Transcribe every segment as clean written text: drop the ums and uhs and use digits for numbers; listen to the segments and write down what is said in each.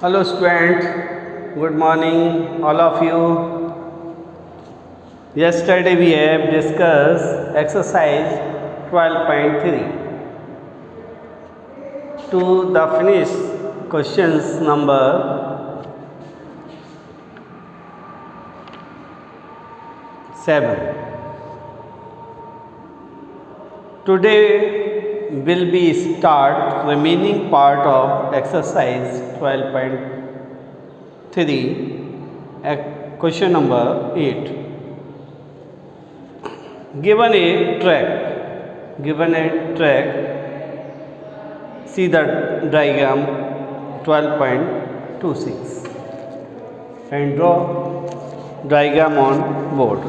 Hello student, good morning all of you. Yesterday we have discussed exercise 12.3 to the finish questions number 7. Today will be start remaining part of exercise 12.3 question number 8. Given a track, see the diagram 12.26 and draw diagram on board.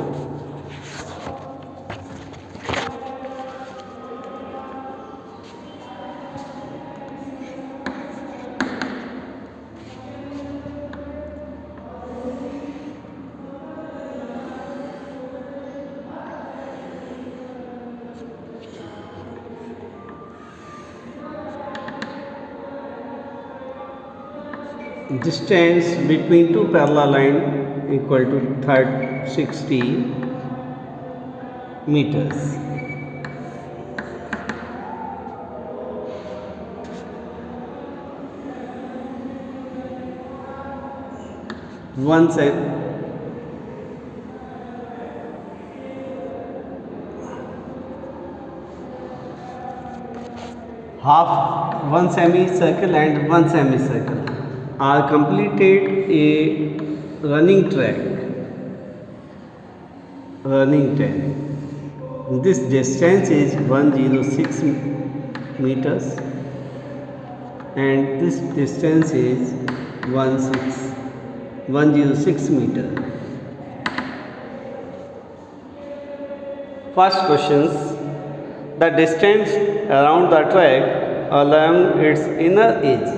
Distance between two parallel lines equal to 60 meters. One side one semicircle and one semicircle are completed a running track. This distance is 106 meters and this distance is 106 meter. First questions: the distance around the track along its inner edge.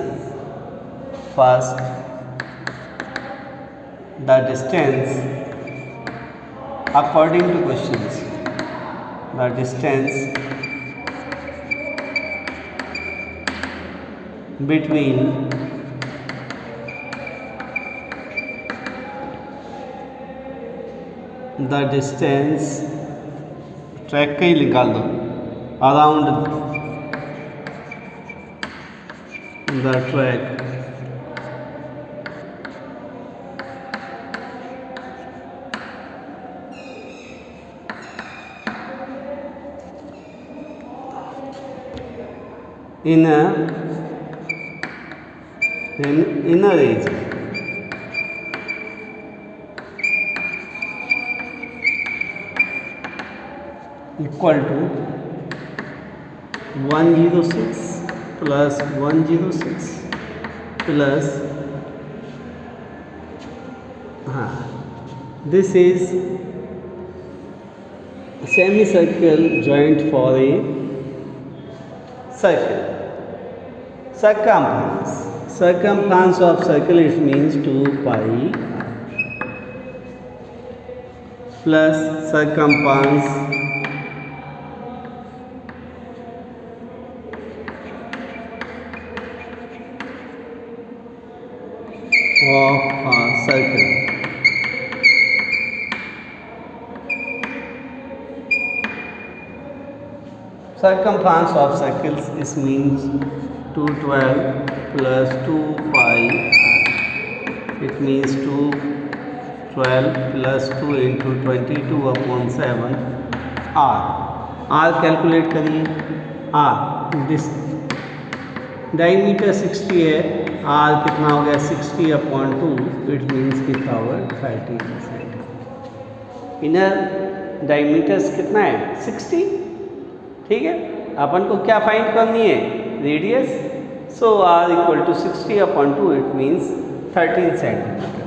First, the distance according to questions, the distance between track का ही निकाल दो around the track inner edge equal to 106 plus 106 plus this is semicircle joint for a circle. Circumference of circle, it means 2 pi plus circumference of a circle. Circumference of circles is means 212 plus 2 pi, it means 212 plus 2 into 22 upon 7 r calculate करिए r this diameter 60 है, r कितना हो गया 60 upon 2, it means कितना होगा 30%. Inner diameters कितना है 60. ठीक है, अपन को क्या फाइंड करनी है radius. So r equal to 60 upon 2, it means 13 centimetre.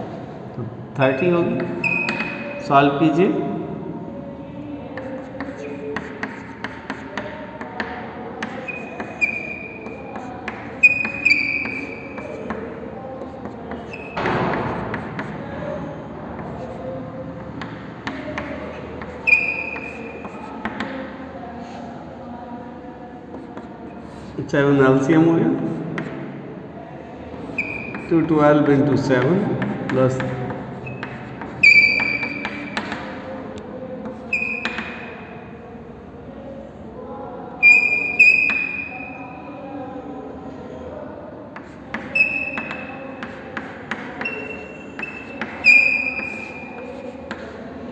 तो 30 होगी. सॉल्व कीजिए. चाहे वो एलसीएम हो गया तो 12 into 7 प्लस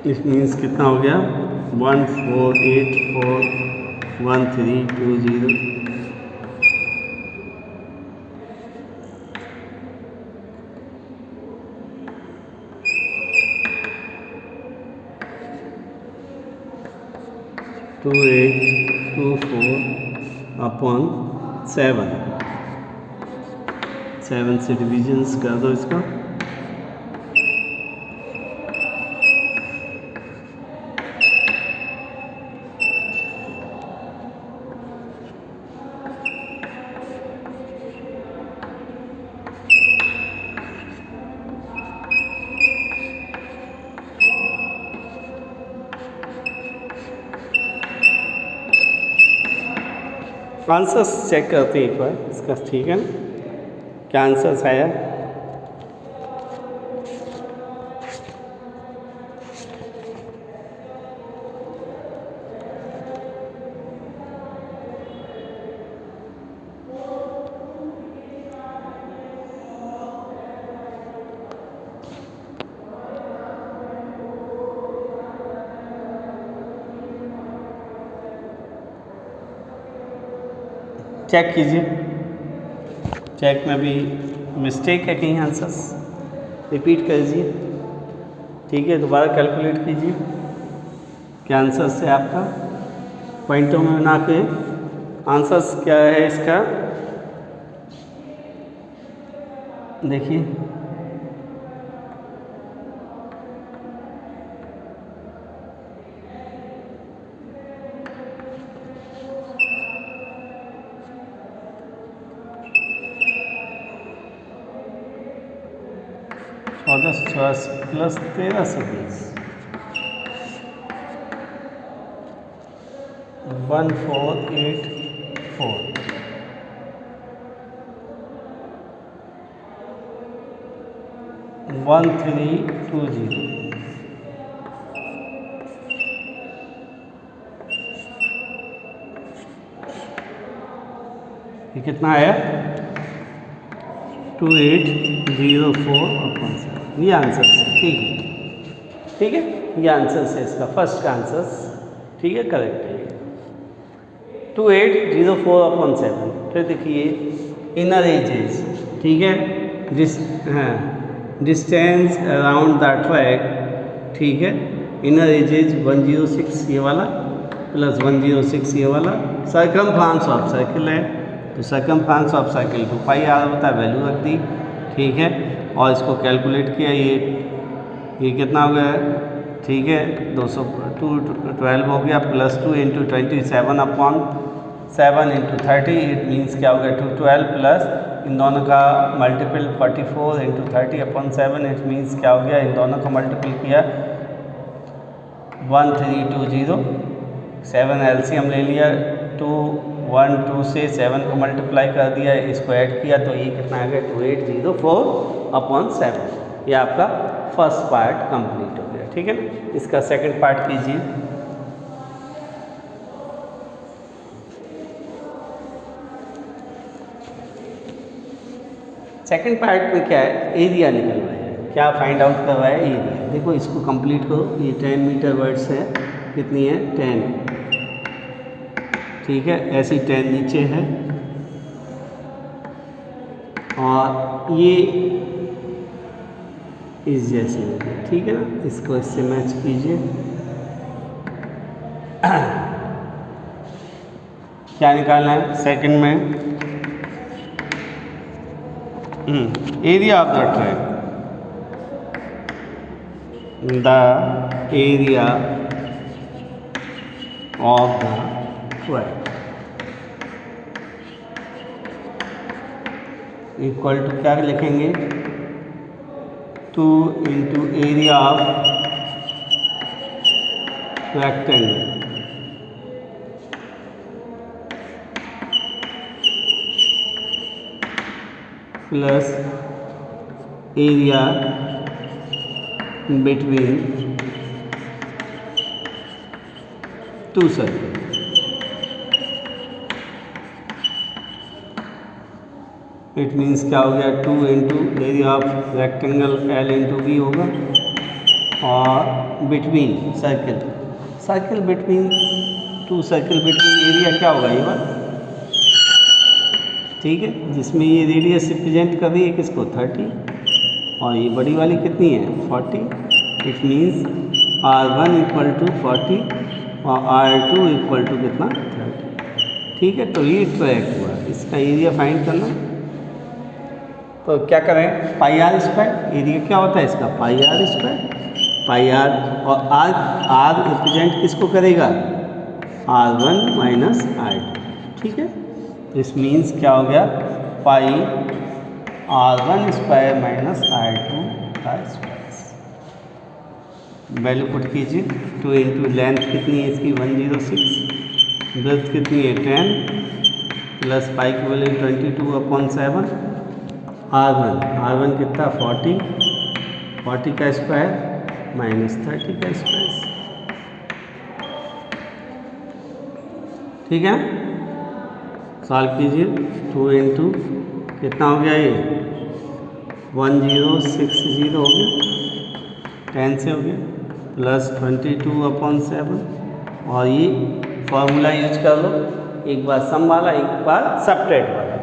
इस मीन्स कितना हो गया 14841320 2824/7 7 से डिविजन्स कर दो इसका। आंसर्स चेक करते हैं एक बार इसका, ठीक है ना, क्या आंसर्स आया। चेक कीजिए, चेक में भी मिस्टेक है कहीं, आंसर्स रिपीट कीजिए, ठीक है, दोबारा कैलकुलेट कीजिए क्या आंसर्स है आपका, पॉइंटों में बना के आंसर्स क्या है इसका देखिए। प्लस 1320 1484 1320 ये कितना आया 2804/7। ये आंसर है, ठीक है, ठीक है, ये आंसर है इसका, फर्स्ट का आंसर, ठीक है, करेक्ट है 2804/7। फिर देखिए इनर एजेस, ठीक है, डिस्टेंस अराउंड द ट्रैक, ठीक है, इनर एजेज 106 ये वाला प्लस 106 ये वाला, सर्कमफ्रेंस ऑफ सर्किल है तो सर्कमफ्रेंस ऑफ सर्किल 2πr होता है, वैल्यू रख दी, ठीक है, और इसको कैलकुलेट किया, ये कितना हो गया, ठीक है, 212 हो गया, प्लस 2 × 27/7 × 30, इट मीन्स क्या हो गया 212 प्लस इन दोनों का मल्टीपल 44 × 30/7, इट मीन्स क्या हो गया, इन दोनों का मल्टीपल किया 1320, 7 एलसीएम ले लिया, 212 से 7 को मल्टीप्लाई कर दिया, इसको ऐड किया तो ये कितना आ गया 2804/7। ये आपका फर्स्ट पार्ट कंप्लीट हो गया, ठीक है ना। इसका सेकंड पार्ट कीजिए। सेकंड पार्ट में क्या है, एरिया निकलवाया है, क्या फाइंड आउट करवाया है, एरिया। देखो इसको कंप्लीट करो, ये 10 मीटर वर्ड्स है, कितनी है 10, ठीक है, ऐसी 10 नीचे है और ये इस जैसे हो गया, ठीक है ना, इसको इससे मैच कीजिए। क्या निकालना है सेकंड में, area of the track, the area of the track equal to क्या लिखेंगे 2 × area of rectangle plus area between two circle. It means क्या हो गया, 2 into area of rectangle L into B होगा, और between circle, circle between two circle between area क्या होगा, ये बात ठीक है, जिसमें ये रेडियस रिप्रेजेंट कर रही है किसको, 30, और ये बड़ी वाली कितनी है, 40। It means R1 equal to 40 और R2 इक्वल टू कितना, 30। ठीक है, तो ये ट्रैक हुआ, इसका एरिया फाइंड करना। तो क्या करें, पाई आर स्क्वायर, एरिया क्या होता है इसका, पाई आर स्क्वायर, पाई आर, और आर रिप्रेजेंट किसको करेगा, R1 माइनस R2। ठीक है, दिस मीन्स क्या हो गया, पाई R1 स्क्वायर माइनस R2 का स्क्वायर। वैल्यू पुट कीजिए, 2 इंटू लेंथ कितनी है इसकी, 106, ब्रेथ कितनी है, 10, प्लस पाई की वैल्यू 22/7, R1 कितना, 40 का स्क्वायर माइनस 30 का स्क्वायर। ठीक है, सॉल्व कीजिए, 2 इंटू कितना हो गया, ये 1060 हो गया, 10 से हो गया, प्लस 22/7, और ये फॉर्मूला यूज कर लो, एक बार सम वाला एक बार सब्ट्रैक्ट वाला,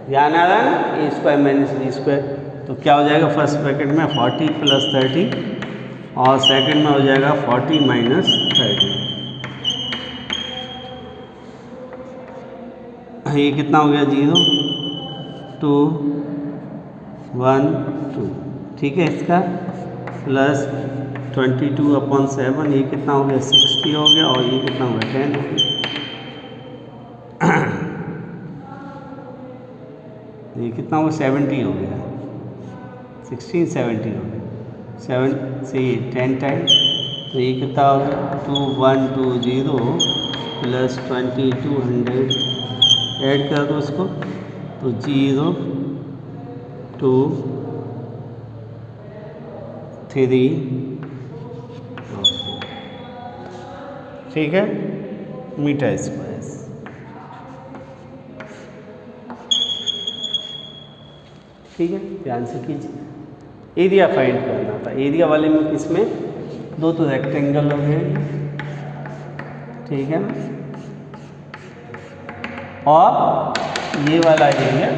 ध्यान आ रहा है ना, ए स्क्वायर माइनस बी स्क्वायर। तो क्या हो जाएगा, फर्स्ट ब्रैकेट में 40 प्लस 30, और सेकंड में हो जाएगा 40 माइनस 30। ये कितना हो गया, 0 2 1 2। ठीक है, इसका प्लस 22/7, ये कितना हो गया, 60 हो गया, और ये कितना हो गया, 10 हो गया। ये कितना हो गया, 70 हो गया, 16 70 हो गया, 7 से 10 टाइम्स, तो ये कितना हो गया, 2120 प्लस 2200, ऐड कर दो उसको, तो 0 2 3। ठीक है, मीटर स्क्वायर। ठीक है, ध्यान से कीजिए, एरिया फाइंड करना था, एरिया वाले में किसमें, दो तो रेक्टेंगल हो गए, ठीक है ना, और ये वाला एरिया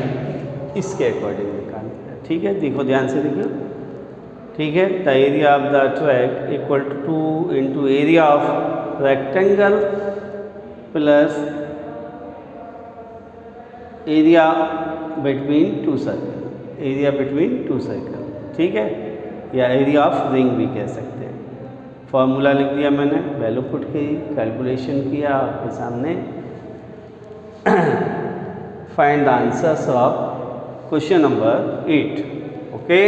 इसके अकॉर्डिंग निकालना है। ठीक है, देखो ध्यान से देखो, ठीक है, the area of the track equal to 2 into area of rectangle plus area between two circle, area between two circle. ठीक है, या एरिया ऑफ रिंग भी कह सकते हैं। फॉर्मूला लिख दिया मैंने, वैल्यू पुट की, कैलकुलेशन किया, आपके सामने find the answers of question number 8। Okay,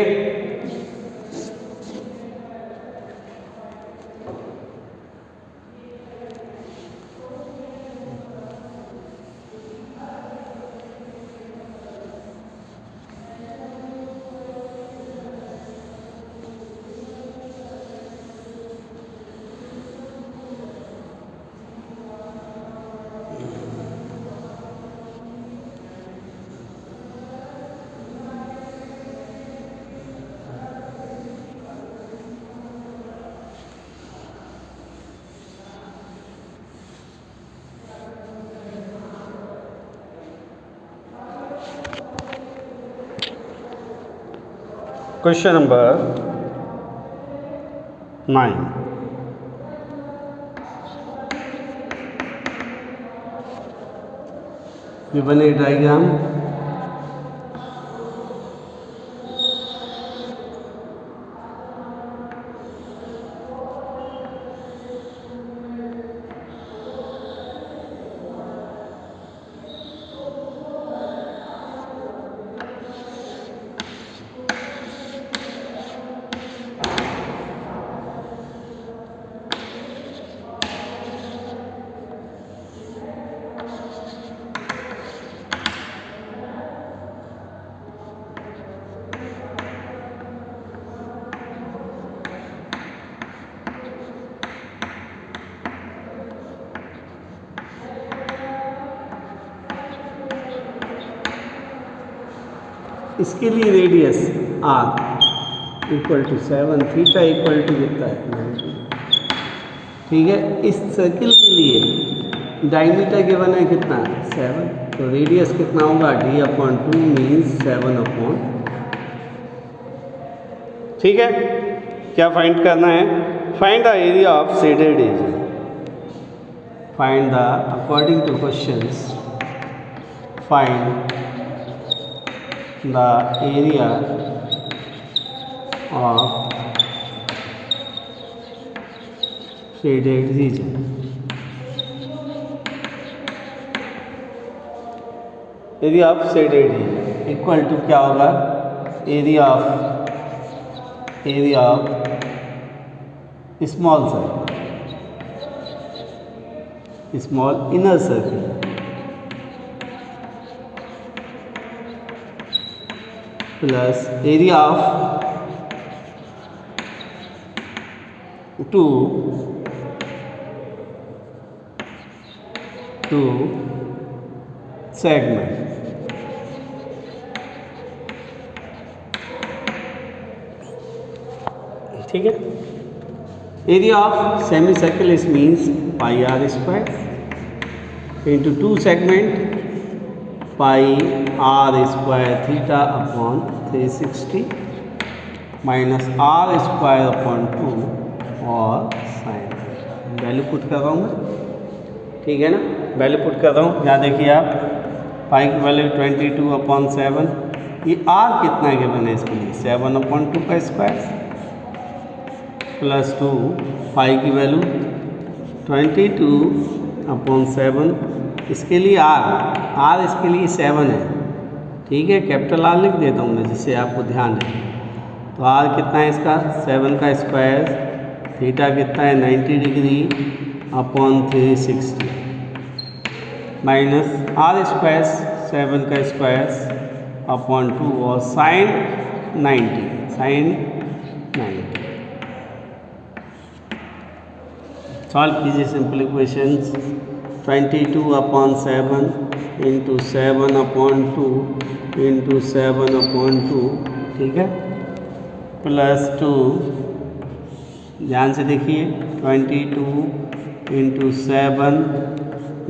question number 9। given a diagram इसके लिए radius R equal to 7, theta equal to कितना है 90। ठीक है, इस सर्किल के लिए डायमीटर गिवन है कितना 7, तो रेडियस कितना होगा d/2 मीन्स 7/। ठीक है, क्या फाइंड करना है? Find the area of shaded region. Find the, according to questions, find the area of shaded region. Area of shaded region equal to क्या होगा? Area of small circle, small inner circle plus area of two segment. ठीक है, area of semicircle is means pi R square into 2 segment pi R square theta upon 360 minus R square upon 2 और sign. Value put कर रहा हूँ मैं, ठीक है ना, वैल्यू पुट कर रहा हूँ। यहाँ देखिए आप, पाई की वैल्यू 22/7, ये आर कितना गिवन है इसके लिए 7/2 का स्क्वायर प्लस 2, पाई की वैल्यू 22/7, इसके लिए आर इसके लिए 7 है। ठीक है, कैपिटल आर लिख देता हूँ मैं जिससे आपको ध्यान है। तो आर कितना है इसका 7 का स्क्वायर, थीटा कितना है 90 degree upon 360 minus R square 7 का स्क्वायर अपॉन 2 और साइन 90। सॉल्व कीजिए सिंपल इक्वेशंस। 22/7 इंटू 7/2 इंटू 7/2, ठीक है, प्लस 2, ध्यान से देखिए 22 into 7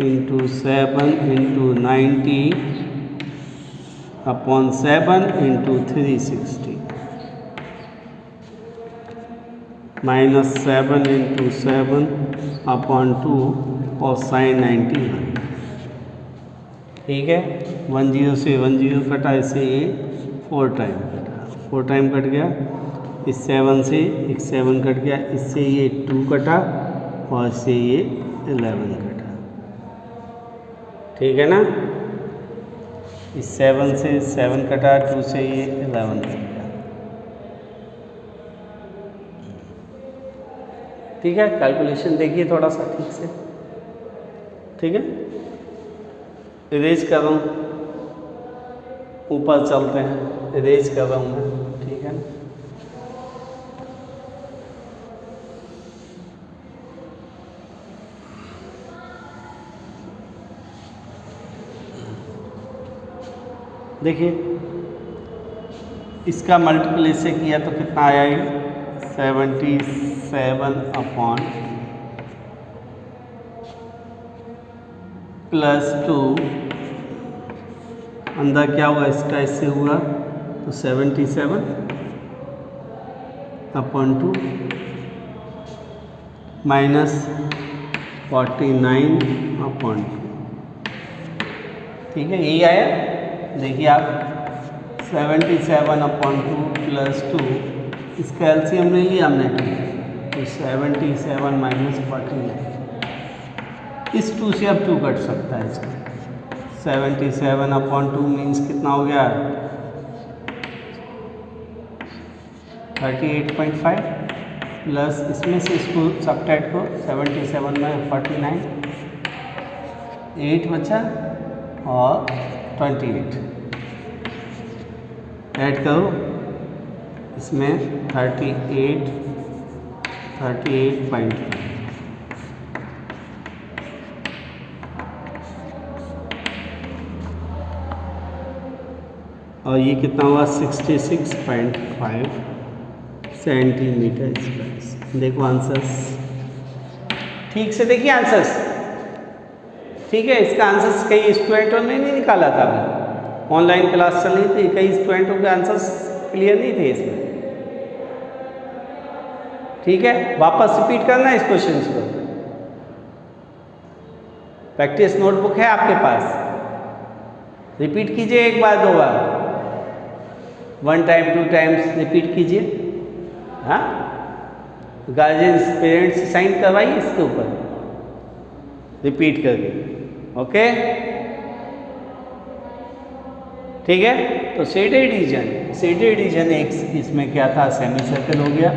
into 7 into 90 upon 7 into 360 minus 7 into 7 upon 2 और साइन 90। ठीक है, 10 से 10 कटा, इससे ये 4 टाइम कटा, 4 टाइम कट गया, इस 7 से एक 7 कट गया, इससे ये 2 कटा और इससे ये 11 कटा। ठीक है ना, इस 7 से 7 कटा, 2 से ये 11 कट गया। ठीक है, कैलकुलेशन देखिए थोड़ा सा ठीक से। ठीक है, इरेज कर रहा हूँ, ऊपर चलते हैं, इरेज कर रहा हूँ मैं। ठीक है ना, देखिए इसका मल्टीपल इससे किया तो कितना आया ये 77 अपॉन प्लस 2, अंदर क्या हुआ इसका, इससे हुआ तो 77 अपॉन 2 माइनस 49 अपॉन 2। ठीक है, यही आया। देखिए आप 77 अपॉन 2 प्लस 2, इसका एलसीएम ले लिया हमने, तो 77 माइनस 49, इस 2 से अब 2 कट सकता है इसका। 77 अपॉन 2 मीन्स कितना हो गया 38.5 प्लस इसमें से इसको सब्ट्रैक्ट को 77 में 49, 8 बचा और 28 ऐड करो, इसमें 38.5 और ये कितना हुआ 66.5 सेंटीमीटर स्क्वायर। देखो आंसर्स, ठीक से देखिए आंसर्स, ठीक है। इसका आंसर्स कई स्टूडेंटों ने नहीं निकाला था, अभी ऑनलाइन क्लास चल रही थी, कई स्टूडेंटों के आंसर्स क्लियर नहीं थे इसमें, ठीक है। वापस रिपीट करना है इस क्वेश्चन को। प्रैक्टिस नोटबुक है आपके पास, रिपीट कीजिए एक बार दो बार, 1 टाइम 2 टाइम्स रिपीट कीजिए। हाँ, गार्जियंस पेरेंट्स साइन करवाइए इसके ऊपर रिपीट करके, ओके, ठीक है। तो शेडेड रीजन एक इसमें क्या था, सेमी सर्कल हो गया,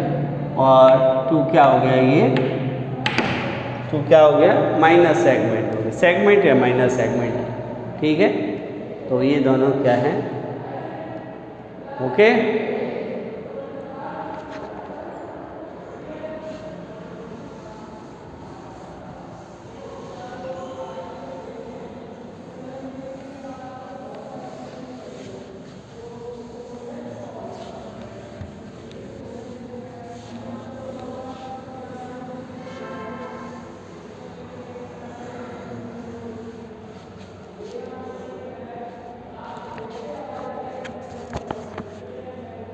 और 2 क्या हो गया, ये 2 क्या हो गया, माइनस सेगमेंट हो गया, सेगमेंट या माइनस सेगमेंट, ठीक है। तो ये दोनों क्या हैं, ओके।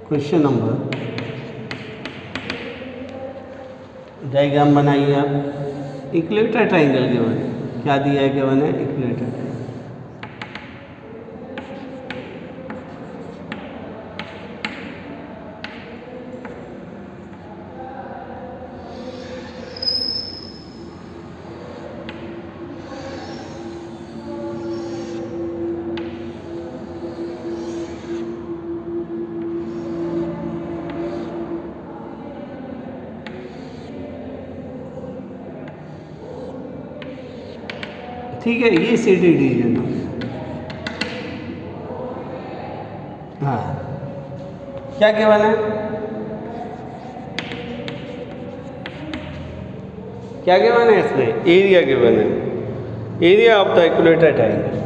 क्वेश्चन नंबर, डायग्राम बनाइए आप। इक्विलेटरल ट्राइंगल गिवन है, क्या दिया है, गिवन है इक्विलेटरल ट्राइंगल। ठीक है, ये शेडेड रीजन हो गया। हाँ, क्या केवल है, क्या केवल है इसमें, एरिया केवल है, area of the equilateral triangle.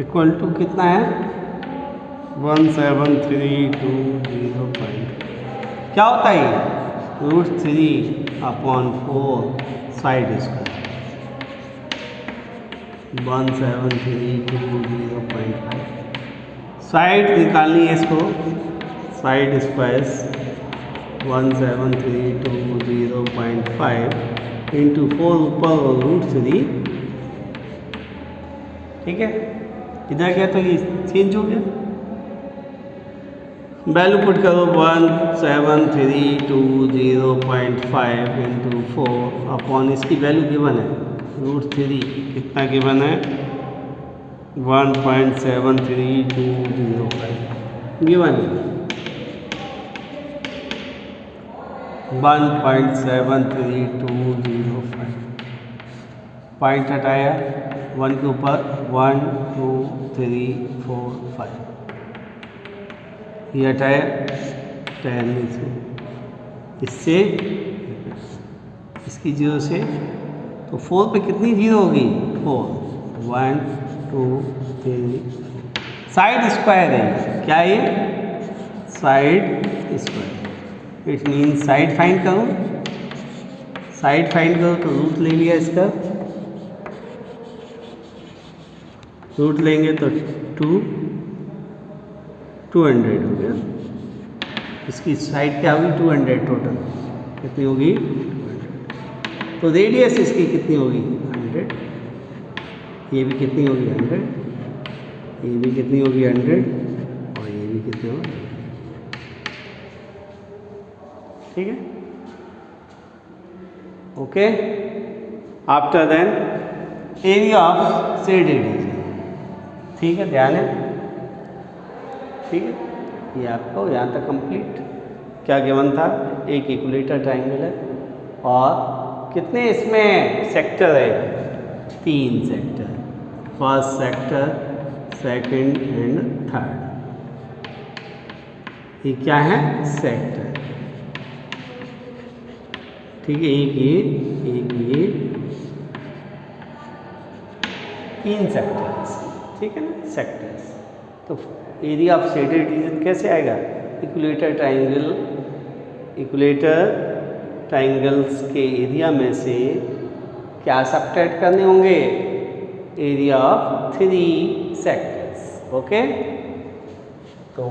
Equal to कितना है, 17320 क्या होता है, √3/4 साइड स्क्वायर, 17320.5। साइड निकालनी है इसको, साइड स्क्वायर्स 17320.5 इंटू 4 ऊपर √3, ठीक है। इधर क्या तो ये चेंज हो गया, वैल्यू पुट करो 17320.5 इंटू 4 अपॉन इसकी वैल्यू गिवन है √3, कितना गिवन है 1.73205 गिवन है, 1.73205। पॉइंट हटाया 1 के ऊपर 1 2 3 4 5, ये हटाया 10 में से, इससे इसकी 0 से, तो 4 पे कितनी 0 होगी, 4, 1 2 3 4। साइड स्क्वायर है, क्या है ये, side square, it mean side find करो, साइड फाइंड करो तो रूट ले लिया इसका, रूट लेंगे तो 200 हो गया, इसकी साइड क्या होगी 200 टोटल, कितनी होगी 200। तो रेडियस इसकी कितनी होगी 100, ये भी कितनी होगी 100, ये भी कितनी होगी 100, और ये भी कितनी होगी, ठीक है, okay. After then area of shaded region, ठीक है, ध्यान है, ठीक है। ये आपको यहाँ तक कंप्लीट क्या गिवन था, एक इक्विलेटरल ट्रायंगल है, और कितने इसमें सेक्टर है? 3 sector, first sector, second and third. ये क्या है? सेक्टर। ठीक है, एक ये 3 सेक्टर्स, ठीक है ना, सेक्टर्स। तो एरिया ऑफ शेडेड रीजन कैसे आएगा? इक्विलेटर ट्राइंगल्स के एरिया में से क्या सब्ट्रैक्ट करने होंगे? Area of 3 sectors. ओके, तो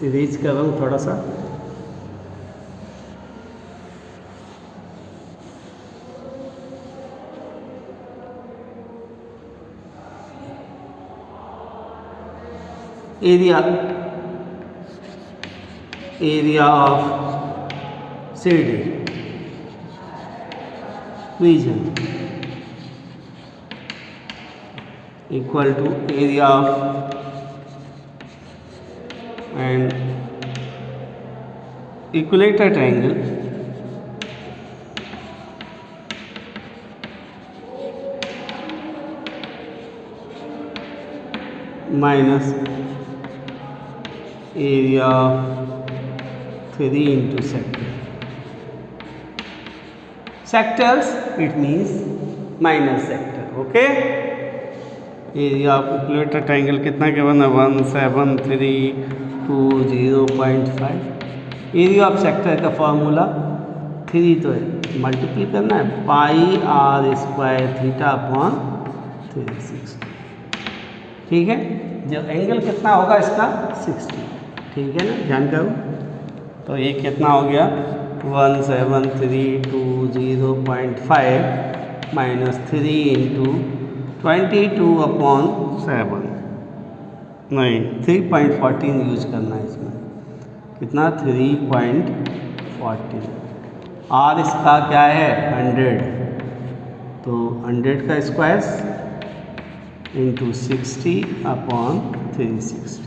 इरेज कर रहा हूँ थोड़ा सा। area of shaded region equal to area of an equilateral triangle minus area of 3 into sector. Sectors, it means minus sector. Okay, area of equilateral triangle कितना given है? 17320.5। Area of sector का formula 3 तो है, multiply करना है पाई r square theta upon 360। ठीक है, जो एंगल कितना होगा इसका? 60। ठीक है ना, ध्यान करो। तो ये कितना हो गया? 17320.5 माइनस 3 इंटू 22/7, नहीं 3.14 यूज करना है इसमें। कितना? 3.14। आर इसका क्या है? 100, तो 100 का स्क्वायर इंटू 60/360।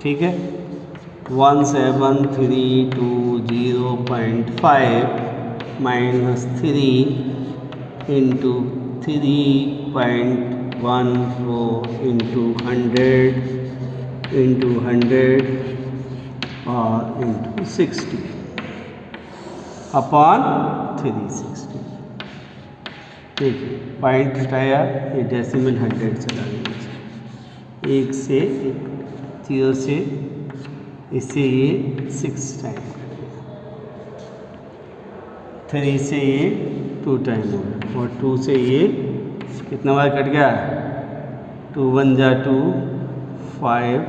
ठीक है, 17320.5 माइनस 3 इंटू 3.14 इंटू 100 और इंटू 60 अपॉन 360। ठीक है, पॉइंट हटाया, ये डेसिमल 100 चला गया, 1 से 0 से इससे ये 6 टाइम कट गया, 3 से ये 2 टाइम हो गया, और 2 से ये कितना बार कट गया? 2 1 जा 2 5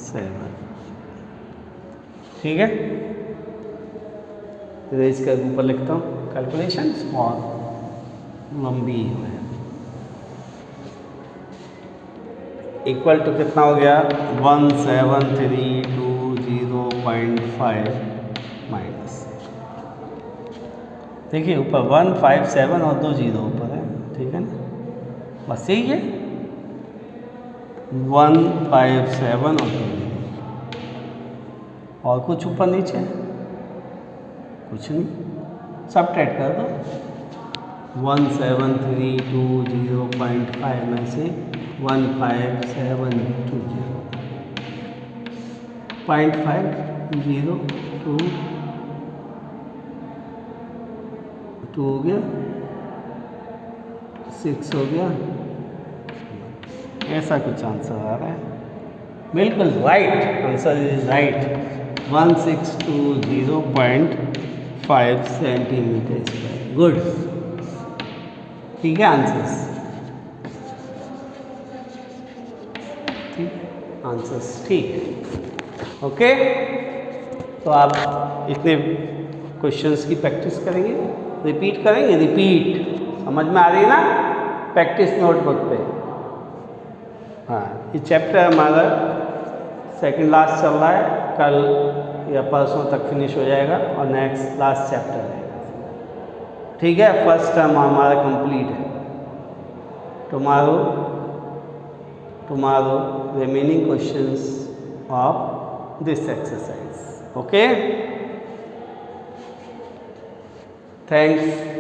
7। ठीक है, तो इसका ऊपर लिखता हूँ कैलकुलेशंस और लंबी है। इक्वल टू कितना हो गया? 17320.5 माइनस, देखिए ऊपर 157 और 2 जीरो ऊपर है। ठीक है ना, बस यही है, 157 और 2 जीरो, और कुछ ऊपर नीचे कुछ नहीं, सब्ट्रैक्ट कर दो। 17320.5 में से 15720.5 0 2 2 हो गया, 6 हो गया, ऐसा कुछ आंसर आ रहा है। बिल्कुल right, answer is right, 1620.5 centimetre square. Good, ठीक है आंसर्स, ठीक, आंसर्स ठीक है। ओके, तो आप इतने क्वेश्चंस की प्रैक्टिस करेंगे, रिपीट करेंगे, रिपीट, समझ में आ रही है ना? प्रैक्टिस नोटबुक पे। हाँ, ये चैप्टर हमारा सेकंड लास्ट चल रहा है, कल या परसों तक फिनिश हो जाएगा और नेक्स्ट लास्ट चैप्टर रहेगा। ठीक है, फर्स्ट टर्म हमारा कंप्लीट है। Tomorrow remaining questions of this exercise. Okay, thanks.